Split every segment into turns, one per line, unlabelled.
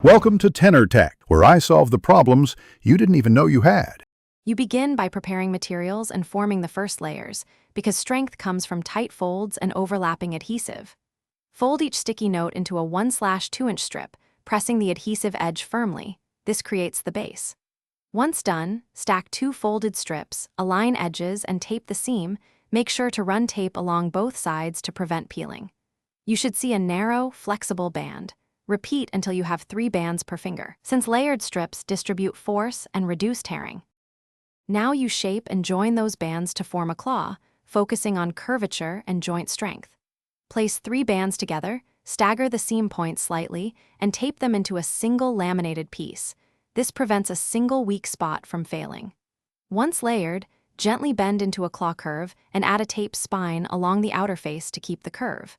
Welcome to Tenor Tech, where I solve the problems you didn't even know you had.
You begin by preparing materials and forming the first layers, because strength comes from tight folds and overlapping adhesive. Fold each sticky note into a 1/2-inch strip, pressing the adhesive edge firmly. This creates the base. Once done, stack 2 folded strips, align edges, and tape the seam. Make sure to run tape along both sides to prevent peeling. You should see a narrow, flexible band. Repeat until you have 3 bands per finger, since layered strips distribute force and reduce tearing. Now you shape and join those bands to form a claw, focusing on curvature and joint strength. Place 3 bands together, stagger the seam points slightly, and tape them into a single laminated piece. This prevents a single weak spot from failing. Once layered, gently bend into a claw curve and add a tape spine along the outer face to keep the curve.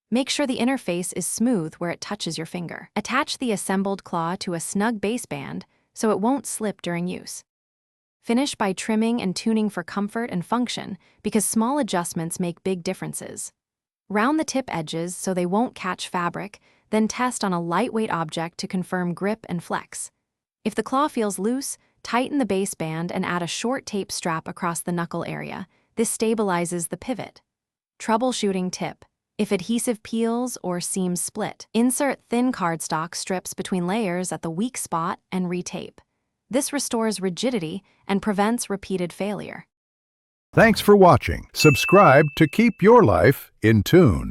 Make sure the inner face is smooth where it touches your finger. Attach the assembled claw to a snug base band so it won't slip during use. Finish by trimming and tuning for comfort and function, because small adjustments make big differences. Round the tip edges so they won't catch fabric, then test on a lightweight object to confirm grip and flex. If the claw feels loose, tighten the base band and add a short tape strap across the knuckle area. This stabilizes the pivot. Troubleshooting tip: if adhesive peels or seams split, insert thin cardstock strips between layers at the weak spot and retape. This restores rigidity and prevents repeated failure.
Thanks for watching. Subscribe to keep your life in tune.